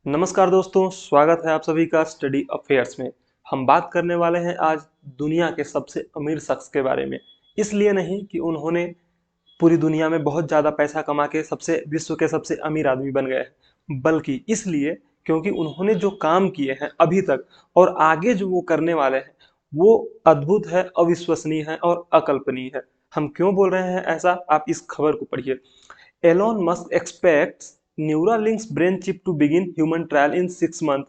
नमस्कार दोस्तों, स्वागत है आप सभी का स्टडी अफेयर्स में। हम बात करने वाले हैं आज दुनिया के सबसे अमीर शख्स के बारे में। इसलिए नहीं कि उन्होंने पूरी दुनिया में बहुत ज़्यादा पैसा कमा के सबसे विश्व के सबसे अमीर आदमी बन गए हैं, बल्कि इसलिए क्योंकि उन्होंने जो काम किए हैं अभी तक और आगे जो वो करने वाले हैं वो अद्भुत है, अविश्वसनीय है और अकल्पनीय है। हम क्यों बोल रहे हैं ऐसा, आप इस खबर को पढ़िए। Elon Musk expects Neuralink's brain chip to begin human trial in 6 month.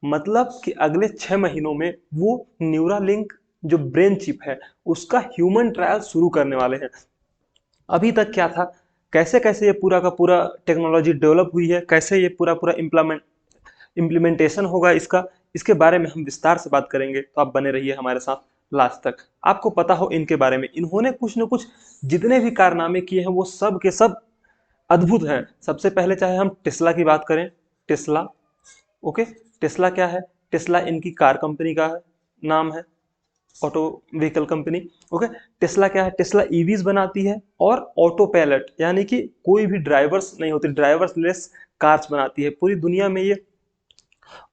मतलब कि अगले 6 महीनों में वो न्यूरालिंक जो ब्रेन चिप है उसका ह्यूमन ट्रायल शुरू करने वाले हैं। अभी तक क्या था, कैसे कैसे ये पूरा का पूरा टेक्नोलॉजी डेवलप हुई है, कैसे ये पूरा पूरा इम्प्लीमेंटेशन होगा इसका, इसके बारे में हम विस्तार से बात करेंगे। तो आप बने रहिए हमारे साथ लास्ट तक। आपको पता हो इनके बारे में, इन्होंने कुछ न कुछ जितने भी कारनामे किए हैं वो सब के सब अद्भुत है। सबसे पहले चाहे हम टेस्ला की बात करें, टेस्ला, ओके, टेस्ला क्या है? टेस्ला इनकी कार कंपनी का है, नाम है, auto vehicle company. Okay, Tesla क्या है? टेस्ला ईवीज बनाती है और ऑटो पायलट यानी कि कोई भी ड्राइवर्स नहीं होती, ड्राइवर्स लेस कार्स बनाती है। पूरी दुनिया में ये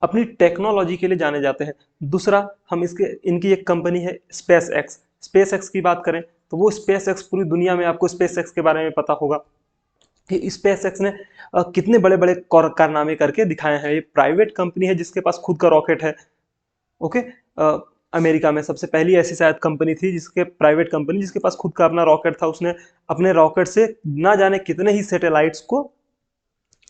अपनी टेक्नोलॉजी के लिए जाने जाते हैं। दूसरा, हम इसके इनकी एक कंपनी है स्पेस एक्स। स्पेस एक्स की बात करें तो वो स्पेस एक्स, पूरी दुनिया में आपको स्पेस एक्स के बारे में पता होगा कि स्पेस एक्स ने कितने बड़े बड़े कारनामे करके दिखाए हैं। ये प्राइवेट कंपनी है जिसके पास खुद का रॉकेट है। ओके, अमेरिका में सबसे पहली ऐसी शायद कंपनी थी जिसके प्राइवेट कंपनी जिसके पास खुद का अपना रॉकेट था। उसने अपने रॉकेट से ना जाने कितने ही सैटेलाइट्स को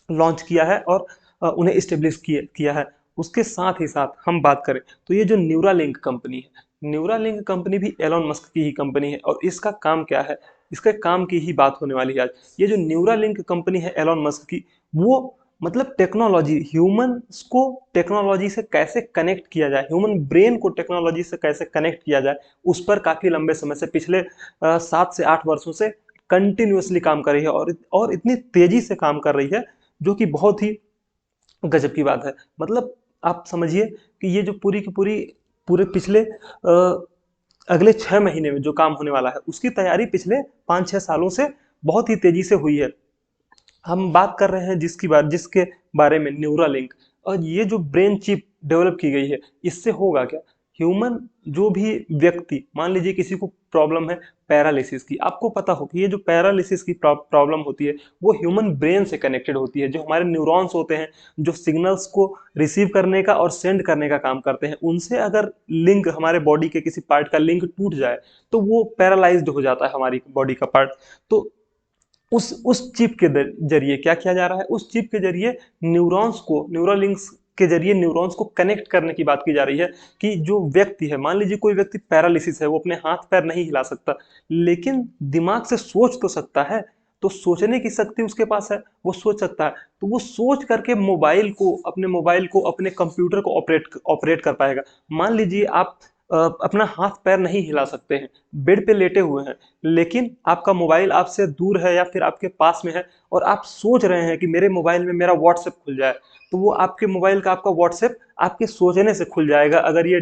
लॉन्च किया है और उन्हें स्टेब्लिश किया है। उसके साथ ही साथ हम बात करें तो ये जो न्यूरालिंक कंपनी है, न्यूरालिंक कंपनी भी एलोन मस्क की ही कंपनी है। और इसका काम क्या है, इसके काम की ही बात होने वाली है आज। ये जो न्यूरालिंक कंपनी है एलोन मस्क की, वो मतलब टेक्नोलॉजी, ह्यूमंस को टेक्नोलॉजी से कैसे कनेक्ट किया जाए, ह्यूमन ब्रेन को टेक्नोलॉजी से कैसे कनेक्ट किया जाए, उस पर काफी लंबे समय से, पिछले 7 से 8 वर्षों से कंटिन्यूअसली काम कर रही है और इतनी तेजी से काम कर रही है जो कि बहुत ही गजब की बात है। मतलब आप समझिए कि ये जो पूरी की पूरी पूरे पिछले अगले 6 महीने में जो काम होने वाला है उसकी तैयारी पिछले 5-6 सालों से बहुत ही तेजी से हुई है। हम बात कर रहे हैं जिसके बारे में, न्यूरालिंक। और ये जो ब्रेन चिप डेवलप की गई है, इससे होगा क्या, ह्यूमन जो भी व्यक्ति, मान लीजिए किसी को प्रॉब्लम है पैरालिसिस की, आपको पता हो कि ये जो पैरालिसिस की प्रॉब्लम होती है वो ह्यूमन ब्रेन से कनेक्टेड होती है। जो हमारे न्यूरॉन्स होते हैं जो सिग्नल्स को रिसीव करने का और सेंड करने का काम करते हैं, उनसे अगर लिंक, हमारे बॉडी के किसी पार्ट का लिंक टूट जाए तो वो पैरालाइज्ड हो जाता है हमारी बॉडी का पार्ट। तो उस चिप के जरिए क्या किया जा रहा है, उस चिप के जरिए न्यूरॉन्स को, न्यूरोलिंक्स के जरिए न्यूरॉन्स को कनेक्ट करने की बात की जा रही है। कि जो व्यक्ति है, मान लीजिए कोई व्यक्ति पैरालिसिस है, वो अपने हाथ पैर नहीं हिला सकता लेकिन दिमाग से सोच तो सकता है, तो सोचने की शक्ति उसके पास है, वो सोच सकता है। तो वो सोच करके मोबाइल को, अपने कंप्यूटर को ऑपरेट कर पाएगा। मान लीजिए आप अपना हाथ पैर नहीं हिला सकते हैं, बेड पे लेटे हुए हैं, लेकिन आपका मोबाइल आपसे दूर है या फिर आपके पास में है और आप सोच रहे हैं कि मेरे मोबाइल में मेरा व्हाट्सएप खुल जाए, तो वो आपके मोबाइल का आपका व्हाट्सएप आपके सोचने से खुल जाएगा। अगर ये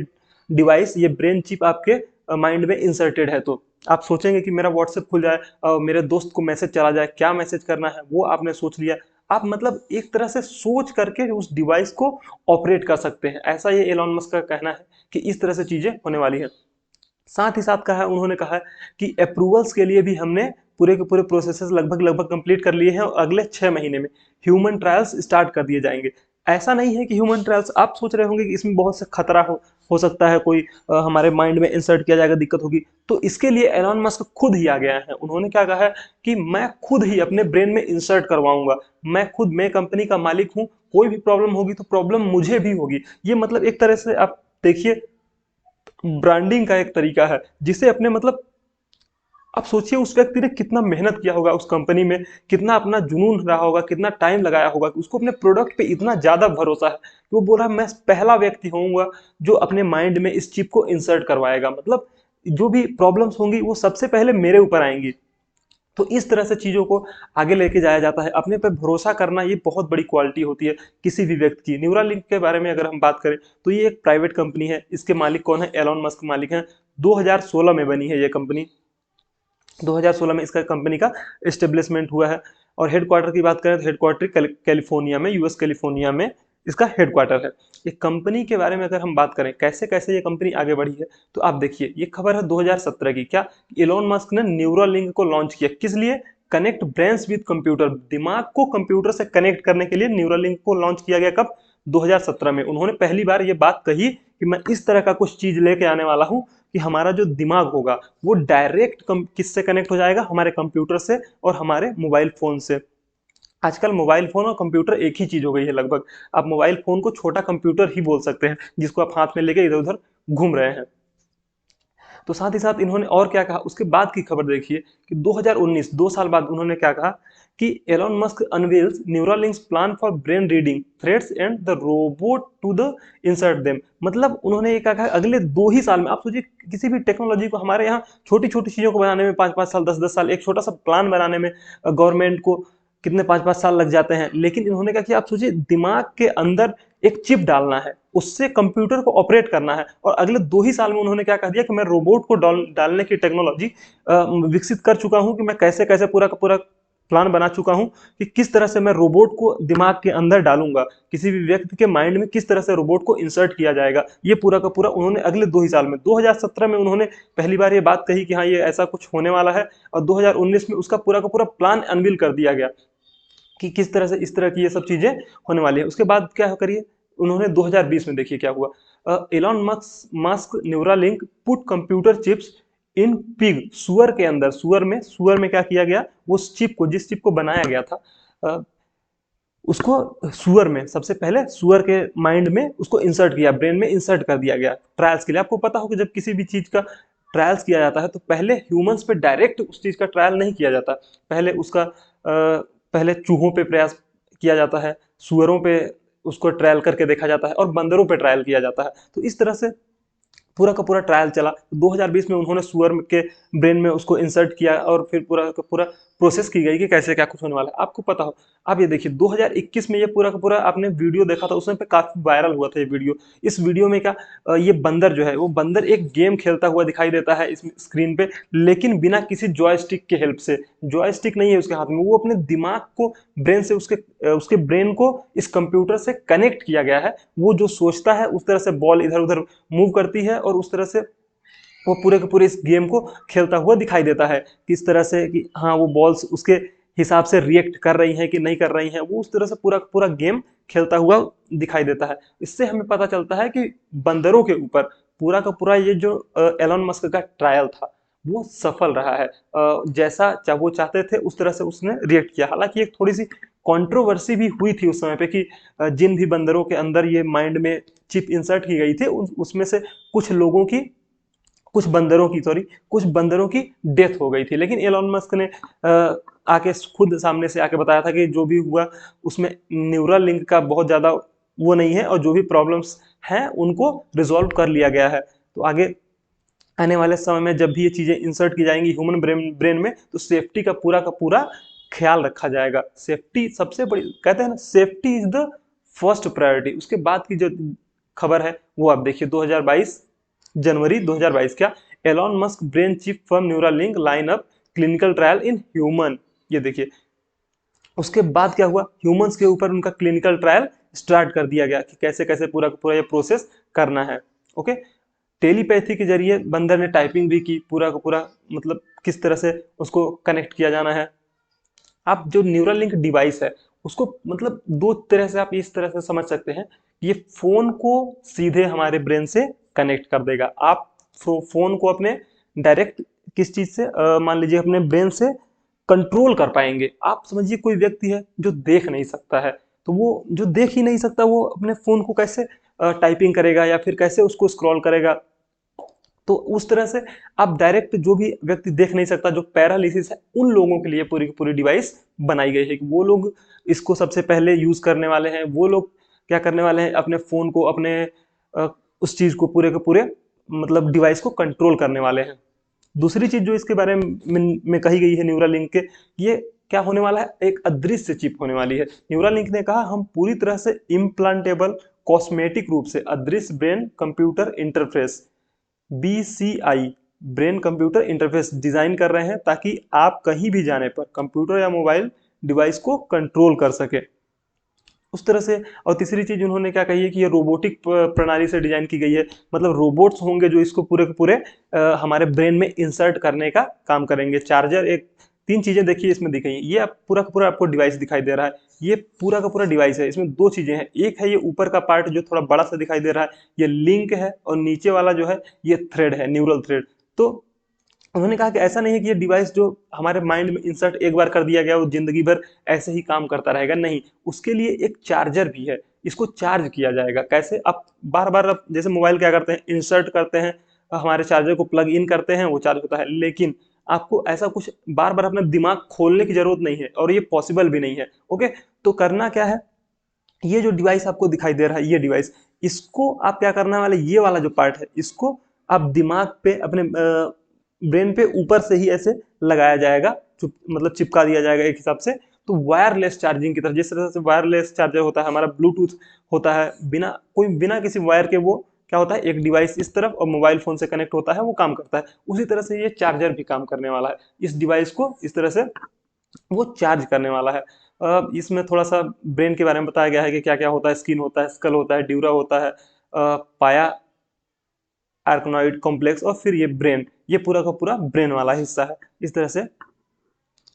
डिवाइस, ये ब्रेन चिप आपके माइंड में इंसर्टेड है तो आप सोचेंगे कि मेरा व्हाट्सएप खुल जाए, मेरे दोस्त को मैसेज चला जाए, क्या मैसेज करना है वो आपने सोच लिया। आप मतलब एक तरह से सोच करके उस डिवाइस को ऑपरेट कर सकते हैं। ऐसा ये एलोन मस्क का कहना है कि इस तरह से चीजें होने वाली है। साथ ही साथ कहा है, उन्होंने कहा है कि अप्रूवल्स के लिए भी हमने पूरे के पूरे प्रोसेसेस लगभग लगभग कंप्लीट कर लिए हैं और अगले 6 महीने में ह्यूमन ट्रायल्स स्टार्ट कर दिए जाएंगे। ऐसा नहीं है कि ह्यूमन ट्रायल्स, आप सोच रहे होंगे कि इसमें बहुत से खतरा हो सकता है, कोई हमारे माइंड में इंसर्ट किया जाएगा, दिक्कत होगी। तो इसके लिए एलोन मस्क खुद ही आ गया है। उन्होंने क्या कहा है कि मैं खुद ही अपने ब्रेन में इंसर्ट करवाऊंगा, मैं कंपनी का मालिक हूं, कोई भी प्रॉब्लम होगी तो प्रॉब्लम मुझे भी होगी। ये मतलब एक तरह से आप देखिए, ब्रांडिंग का एक तरीका है जिसे अपने मतलब, आप सोचिए उस व्यक्ति ने कितना मेहनत किया होगा उस कंपनी में, कितना अपना जुनून रहा होगा, कितना टाइम लगाया होगा कि उसको अपने प्रोडक्ट पे इतना ज्यादा भरोसा है कि वो बोला मैं पहला व्यक्ति होऊंगा जो अपने माइंड में इस चिप को इंसर्ट करवाएगा। मतलब जो भी प्रॉब्लम्स होंगी वो सबसे पहले मेरे ऊपर आएंगी। तो इस तरह से चीजों को आगे लेके जाया जाता है। अपने पे भरोसा करना ये बहुत बड़ी क्वालिटी होती है किसी भी व्यक्ति की। न्यूरालिंक के बारे में अगर हम बात करें तो ये एक प्राइवेट कंपनी है। इसके मालिक कौन है? एलोन मस्क मालिक हैं। 2016 में बनी है ये कंपनी, 2016 में इसका कंपनी का एस्टेब्लिशमेंट हुआ है। और हेडक्वार्टर की बात करें तो हेडक्वार्टर कैलिफोर्निया में, यूएस कैलिफोर्निया में इसका हेडक्वार्टर है। ये कंपनी के बारे में अगर हम बात करें कैसे कैसे ये कंपनी आगे बढ़ी है, तो आप देखिए ये खबर है 2017 की। क्या एलोन मस्क ने न्यूरालिंक को लॉन्च किया, किस लिए? कनेक्ट ब्रेन्स विद कंप्यूटर, दिमाग को कंप्यूटर से कनेक्ट करने के लिए न्यूरालिंक को लॉन्च किया गया। कब? 2017 में। उन्होंने पहली बार ये बात कही कि मैं इस तरह का कुछ चीज लेके आने वाला हूं कि हमारा जो दिमाग होगा वो डायरेक्ट किससे कनेक्ट हो जाएगा? हमारे कंप्यूटर से और हमारे मोबाइल फोन से। आजकल मोबाइल फोन और कंप्यूटर एक ही चीज हो गई है लगभग। आप मोबाइल फोन को छोटा कंप्यूटर ही बोल सकते हैं, जिसको आप हाथ में लेके इधर उधर घूम रहे हैं। तो साथ ही साथ इन्होंने और क्या कहा, उसके बाद की खबर देखिए कि 2019, 2 साल बाद उन्होंने क्या कहा कि Elon Musk unveils Neuralink's plan for brain reading threads and the robot to the insert them. मतलब उन्होंने ये कहा अगले 2 ही साल में। आप सोचिए किसी भी टेक्नोलॉजी को हमारे यहाँ छोटी छोटी चीजों को बनाने में 5-5 साल, 10-10 साल, एक छोटा सा प्लान बनाने में गवर्नमेंट को कितने 5-5 साल लग जाते हैं। लेकिन इन्होंने कहा कि आप सोचिए दिमाग के अंदर एक चिप डालना है, उससे कंप्यूटर को ऑपरेट करना है, और अगले 2 ही साल में उन्होंने क्या कह दिया कि मैं रोबोट को डालने की टेक्नोलॉजी विकसित कर चुका हूं, कि मैं कैसे कैसे पूरा का पूरा प्लान बना चुका हूं कि किस तरह से मैं रोबोट को दिमाग के अंदर डालूंगा, किसी भी व्यक्ति के माइंड में किस तरह से रोबोट को इंसर्ट किया जाएगा। ये पूरा का पूरा उन्होंने अगले 2 ही साल में, 2017 में उन्होंने पहली बार ये बात कही कि हाँ ये ऐसा कुछ होने वाला है, और 2019 में उसका पूरा का पूरा प्लान अनवील कर दिया गया कि किस तरह से इस तरह की ये सब चीजें होने वाली है। उसके बाद क्या करिए उन्होंने 2020 में देखिए क्या हुआ। Elon Musk Neuralink put computer chips in pig, सुअर के अंदर, सुअर में क्या किया गया, वो चिप को, जिस चिप को बनाया गया था उसको सुअर में, सबसे पहले सुअर के माइंड में उसको इंसर्ट किया, ब्रेन में इंसर्ट कर दिया गया ट्रायल्स के लिए। आपको पता हो कि जब किसी भी चीज का ट्रायल्स किया जाता है तो पहले ह्यूमंस पे डायरेक्ट उस चीज का ट्रायल नहीं किया जाता, पहले उसका पहले चूहों पे प्रयास किया जाता है, सुअरों पे उसको ट्रायल करके देखा जाता है, और बंदरों पे ट्रायल किया जाता है। तो इस तरह से पूरा का पूरा ट्रायल चला। 2020 में उन्होंने सुअर के ब्रेन में उसको इंसर्ट किया, और फिर पूरा का पूरा प्रोसेस की गई कि कैसे क्या कुछ होने वाला है, आपको पता हो। आप ये देखिए 2021 में ये पूरा का पूरा आपने वीडियो देखा था, उसमें पे काफी वायरल हुआ था ये वीडियो। इस वीडियो में क्या ये बंदर जो है, वो बंदर एक गेम खेलता हुआ दिखाई देता है इस स्क्रीन पे, लेकिन बिना किसी जॉयस्टिक के हेल्प से। जॉयस्टिक नहीं है उसके हाथ में, वो अपने दिमाग को ब्रेन से, उसके ब्रेन को इस कंप्यूटर से कनेक्ट किया गया है। वो जो सोचता है उस तरह से बॉल इधर उधर मूव करती है, और उस तरह से वो पूरे के पूरे इस गेम को खेलता हुआ दिखाई देता है। किस तरह से कि हाँ वो बॉल्स उसके हिसाब से रिएक्ट कर रही हैं कि नहीं कर रही हैं, वो उस तरह से पूरा पूरा गेम खेलता हुआ दिखाई देता है। इससे हमें पता चलता है कि बंदरों के ऊपर पूरा का पूरा ये जो एलन मस्क का ट्रायल था वो सफल रहा है। जैसा वो चाहते थे उस तरह से उसने रिएक्ट किया। हालांकि एक थोड़ी सी कंट्रोवर्सी भी हुई थी उस समय पे कि जिन भी बंदरों के अंदर ये माइंड में चिप इंसर्ट की गई थी उसमें से कुछ लोगों की, कुछ बंदरों की डेथ हो गई थी। लेकिन एलोन मस्क ने आके खुद सामने से आके बताया था कि जो भी हुआ उसमें न्यूरल लिंक का बहुत ज्यादा वो नहीं है, और जो भी प्रॉब्लम्स हैं उनको रिजॉल्व कर लिया गया है। तो आगे आने वाले समय में जब भी ये चीजें इंसर्ट की जाएंगी ह्यूमन ब्रेन में, तो सेफ्टी का पूरा ख्याल रखा जाएगा। सेफ्टी सबसे बड़ी, कहते हैं ना, safety is the first priority. उसके बाद की जो खबर है वो आप देखिए 2022, जनवरी 2022, क्या Elon Musk brain chip from Neuralink line up clinical trial in human. ये देखिए उसके बाद क्या हुआ, ह्यूमंस के ऊपर उनका क्लिनिकल ट्रायल स्टार्ट कर दिया गया कि कैसे कैसे पूरा पूरा ये प्रोसेस करना है। ओके, टेलीपैथी के जरिए बंदर ने टाइपिंग भी की पूरा का पूरा, मतलब किस तरह से उसको कनेक्ट किया जाना है। आप जो न्यूरल लिंक डिवाइस है उसको मतलब दो तरह से आप इस तरह से समझ सकते हैं, ये फोन को सीधे हमारे ब्रेन से कनेक्ट कर देगा। आप फोन को अपने डायरेक्ट किस चीज से, मान लीजिए अपने ब्रेन से कंट्रोल कर पाएंगे। आप समझिए कोई व्यक्ति है जो देख नहीं सकता है, तो वो जो देख ही नहीं सकता वो अपने फोन को कैसे टाइपिंग करेगा या फिर कैसे उसको स्क्रॉल करेगा। तो उस तरह से आप डायरेक्ट, जो भी व्यक्ति देख नहीं सकता, जो पैरालिसिस है, उन लोगों के लिए पूरी की पूरी डिवाइस बनाई गई है कि वो लोग इसको सबसे पहले यूज करने वाले हैं। वो लोग क्या करने वाले हैं, अपने फोन को, अपने उस चीज को पूरे के पूरे मतलब डिवाइस को कंट्रोल करने वाले हैं। दूसरी चीज जो इसके बारे में कही गई है न्यूरालिंक के, ये क्या होने वाला है, एक अदृश्य चिप होने वाली है। न्यूरालिंक ने कहा हम पूरी तरह से इम्प्लांटेबल कॉस्मेटिक रूप से अदृश्य brain computer interface, BCI, brain computer interface design कर रहे हैं ताकि आप कहीं भी जाने पर कंप्यूटर या मोबाइल डिवाइस को कंट्रोल कर सके। उस तरह से। और तीसरी चीज उन्होंने क्या कही है कि ये रोबोटिक प्रणाली से डिजाइन की गई है, मतलब रोबोट्स होंगे जो इसको पूरे के पूरे हमारे ब्रेन में इंसर्ट करने का काम करेंगे। चार्जर एक, तीन चीजें देखिए इसमें दिख रही हैं, ये आप पूरा का पूरा आपको डिवाइस दिखाई दे रहा है, ये पूरा का पूरा डिवाइस है। इसमें दो चीजें हैं, एक है ये ऊपर का पार्ट जो थोड़ा बड़ा सा दिखाई दे रहा है, ये लिंक है, और नीचे वाला जो है ये थ्रेड है, न्यूरल थ्रेड। तो उन्होंने कहा कि ऐसा नहीं है कि ये डिवाइस जो हमारे माइंड में इंसर्ट एक बार कर दिया गया वो जिंदगी भर ऐसे ही काम करता रहेगा, नहीं, उसके लिए एक चार्जर भी है, इसको चार्ज किया जाएगा। कैसे? आप बार बार, आप जैसे मोबाइल क्या करते हैं, इंसर्ट करते हैं, हमारे चार्जर को प्लग इन करते हैं, वो चार्ज होता है, लेकिन आपको ऐसा कुछ बार बार अपना दिमाग खोलने की जरूरत नहीं है, और ये पॉसिबल भी नहीं है। ओके, तो करना क्या है, ये जो डिवाइस आपको दिखाई दे रहा है, ये डिवाइस, इसको आप क्या करने वाले, ये वाला जो पार्ट है इसको आप दिमाग पे, अपने ब्रेन पे ऊपर से ही ऐसे लगाया जाएगा, मतलब चिपका दिया जाएगा एक हिसाब से। तो वायरलेस चार्जिंग की तरह, जिस तरह से वायरलेस चार्जर होता है हमारा, ब्लूटूथ होता है, बिना किसी वायर के वो क्या होता है, एक डिवाइस इस तरफ और मोबाइल फोन से कनेक्ट होता है, वो काम करता है। उसी तरह से ये चार्जर भी काम करने वाला है, इस डिवाइस को इस तरह से वो चार्ज करने वाला है। इसमें थोड़ा सा ब्रेन के बारे में बताया गया है कि क्या क्या होता है, स्किन होता है, स्कल होता है, ड्यूरा होता है, पाया आर्कनॉइड कॉम्प्लेक्स, और फिर ये ब्रेन, ये पूरा का पूरा ब्रेन वाला हिस्सा है। इस तरह से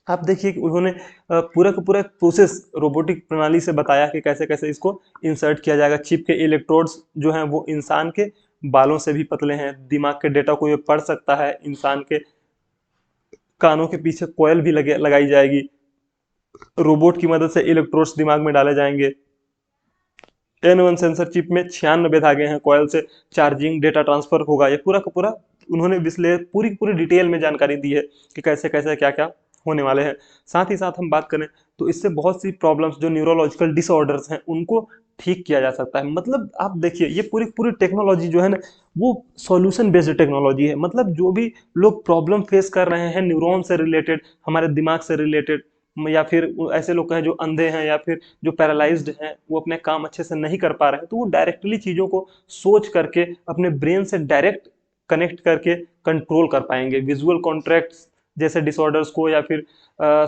आप देखिए कि उन्होंने पूरा का पूरा प्रोसेस रोबोटिक प्रणाली से बताया कि कैसे कैसे इसको इंसर्ट किया जाएगा। चिप के इलेक्ट्रोड्स जो हैं वो इंसान के बालों से भी पतले हैं, दिमाग के डेटा को ये पढ़ सकता है, इंसान के कानों के पीछे कोयल भी लगाई जाएगी, रोबोट की मदद से इलेक्ट्रोड्स दिमाग में डाले जाएंगे। N1 सेंसर चिप में 96 धागे हैं, कॉयल से चार्जिंग डेटा ट्रांसफर होगा। ये पूरा का पूरा उन्होंने पूरी पूरी डिटेल में जानकारी दी है कि कैसे कैसे क्या क्या होने वाले हैं। साथ ही साथ हम बात करें तो इससे बहुत सी प्रॉब्लम्स जो न्यूरोलॉजिकल डिसऑर्डर्स हैं उनको ठीक किया जा सकता है। मतलब आप देखिए ये पूरी पूरी टेक्नोलॉजी जो है ना, वो सॉल्यूशन बेस्ड टेक्नोलॉजी है। मतलब जो भी लोग प्रॉब्लम फेस कर रहे हैं न्यूरॉन से रिलेटेड, हमारे दिमाग से रिलेटेड, या फिर ऐसे लोग हैं जो अंधे हैं या फिर जो पैरालाइज्ड हैं, वो अपने काम अच्छे से नहीं कर पा रहे हैं, तो वो डायरेक्टली चीज़ों को सोच करके अपने ब्रेन से डायरेक्ट कनेक्ट करके कंट्रोल कर पाएंगे। विजुअल कॉन्ट्रैक्ट्स जैसे डिसऑर्डर्स को, या फिर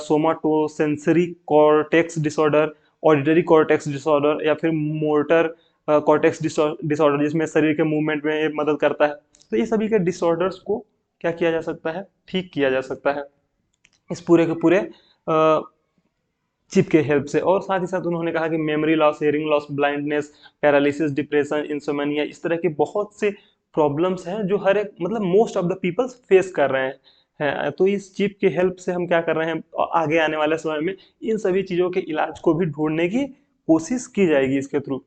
somatosensory cortex disorder, auditory cortex disorder, या फिर मोटर कॉर्टेक्स डिसऑर्डर जिसमें शरीर के मूवमेंट में ये मदद करता है। तो ये सभी के डिसऑर्डर्स को क्या किया जा सकता है, ठीक किया जा सकता है इस पूरे के पूरे चिप के हेल्प से। और साथ ही साथ उन्होंने कहा कि memory loss, hearing loss, blindness, paralysis, depression, insomnia, इस तरह के बहुत से प्रॉब्लम्स हैं जो हर एक, मतलब most of the peoples face कर रहे हैं। तो इस चिप के हेल्प से हम क्या कर रहे हैं, आगे आने वाले समय में इन सभी चीज़ों के इलाज को भी ढूंढने की कोशिश की जाएगी इसके थ्रू।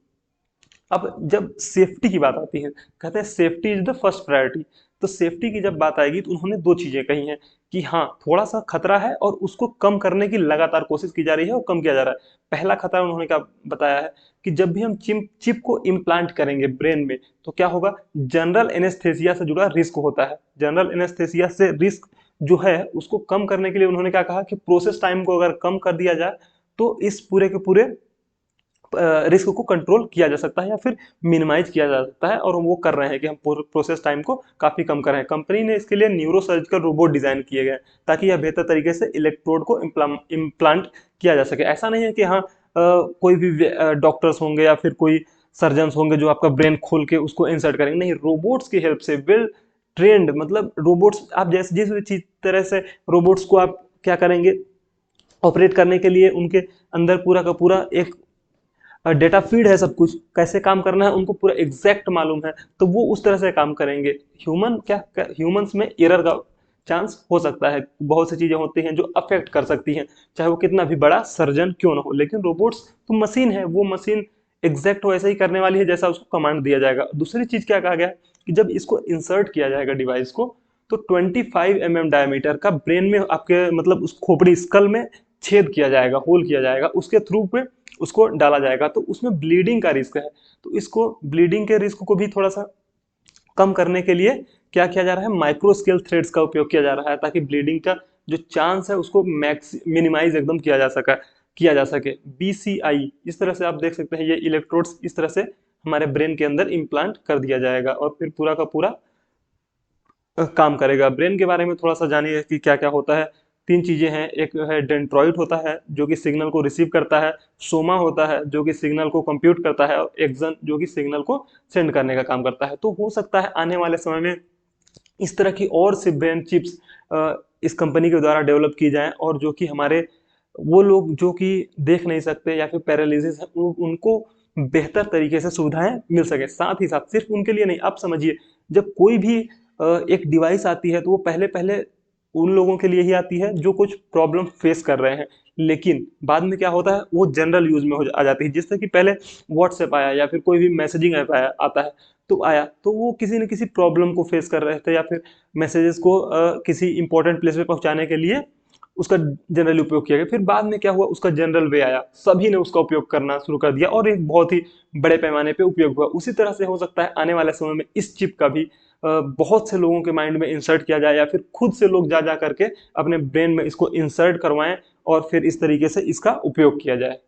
अब जब सेफ्टी की बात आती है, कहते हैं safety is the first priority. तो सेफ्टी की जब बात आएगी तो उन्होंने दो चीजें कही हैं कि हाँ, थोड़ा सा खतरा है और उसको कम करने की लगातार कोशिश की जा रही है और कम किया जा रहा है। पहला खतरा उन्होंने क्या बताया है कि जब भी हम चिप को इम्प्लांट करेंगे ब्रेन में, तो क्या होगा, जनरल एनेस्थेसिया से जुड़ा रिस्क होता है। जनरल एनेस्थेसिया से रिस्क जो है उसको कम करने के लिए उन्होंने क्या कहा कि प्रोसेस टाइम को अगर कम कर दिया जाए तो इस पूरे के पूरे रिस्क को कंट्रोल किया जा सकता है या फिर मिनिमाइज किया जा सकता है। और वो कर रहे हैं कि हम प्रोसेस टाइम को काफ़ी कम कर रहे हैं। कंपनी ने इसके लिए न्यूरो सर्जिकल रोबोट डिज़ाइन किए गए ताकि यह बेहतर तरीके से इलेक्ट्रोड को इम्प्लांट किया जा सके। ऐसा नहीं है कि हाँ कोई भी डॉक्टर्स होंगे या फिर कोई सर्जन्स होंगे जो आपका ब्रेन खोल के उसको इंसर्ट करेंगे, नहीं, रोबोट्स की हेल्प से, वेल ट्रेंड, मतलब रोबोट्स आप जैसे जिस भी तरह से रोबोट्स को आप क्या करेंगे, ऑपरेट करने के लिए उनके अंदर पूरा का पूरा एक डेटा फीड है, सब कुछ कैसे काम करना है उनको पूरा एग्जैक्ट मालूम है, तो वो उस तरह से काम करेंगे। ह्यूमंस में एरर का चांस हो सकता है, बहुत सी चीजें होती हैं जो अफेक्ट कर सकती हैं, चाहे वो कितना भी बड़ा सर्जन क्यों ना हो। लेकिन रोबोट्स तो मशीन है, वो मशीन एग्जैक्ट वैसे ही करने वाली है जैसा उसको कमांड दिया जाएगा। दूसरी चीज क्या कहा गया कि जब इसको इंसर्ट किया जाएगा डिवाइस को, तो 25 mm डायमीटर का ब्रेन में आपके, मतलब उस खोपड़ी स्कल में छेद किया जाएगा, होल किया जाएगा, उसके थ्रू पे उसको डाला जाएगा। तो उसमें ब्लीडिंग का रिस्क है, तो इसको ब्लीडिंग के रिस्क को भी थोड़ा सा कम करने के लिए क्या किया जा रहा है, माइक्रो स्केल थ्रेड्स का उपयोग किया जा रहा है ताकि ब्लीडिंग का जो चांस है उसको मिनिमाइज एकदम किया जा सके। BCI, इस तरह से आप देख सकते हैं, ये इलेक्ट्रोड्स इस तरह से हमारे ब्रेन के अंदर इम्प्लांट कर दिया जाएगा और फिर पूरा का पूरा काम करेगा। ब्रेन के बारे में थोड़ा सा जानिए कि क्या क्या होता है। तीन चीजें हैं, एक है डेंड्रॉइड होता है जो कि सिग्नल को रिसीव करता है, सोमा होता है जो कि सिग्नल को कंप्यूट करता है, और एक्सन जो कि सिग्नल को सेंड करने का काम करता है। तो हो सकता है आने वाले समय में इस तरह की और सी ब्रेन चिप्स इस कंपनी के द्वारा डेवलप की जाएं, और जो कि हमारे वो लोग जो कि देख नहीं सकते या फिर पैरालिसिस है उनको बेहतर तरीके से सुविधाएं मिल सके। साथ ही साथ सिर्फ उनके लिए नहीं, आप समझिए जब कोई भी एक डिवाइस आती है तो वो पहले पहले उन लोगों के लिए ही आती है जो कुछ प्रॉब्लम फेस कर रहे हैं, लेकिन बाद में क्या होता है वो जनरल यूज में आ जाती है। जिससे कि पहले व्हाट्सएप आया या फिर कोई भी मैसेजिंग ऐप आया आता है तो आया तो वो किसी न किसी प्रॉब्लम को फेस कर रहे थे, या फिर मैसेजेस को किसी इंपॉर्टेंट प्लेस पे पहुंचाने के लिए उसका जनरल उपयोग किया गया। फिर बाद में क्या हुआ, उसका जनरल वे आया, सभी ने उसका उपयोग करना शुरू कर दिया और एक बहुत ही बड़े पैमाने पे उपयोग हुआ। उसी तरह से हो सकता है आने वाले समय में इस चिप का भी बहुत से लोगों के माइंड में इंसर्ट किया जाए, या फिर खुद से लोग जा जा करके अपने ब्रेन में इसको इंसर्ट करवाएं और फिर इस तरीके से इसका उपयोग किया जाए।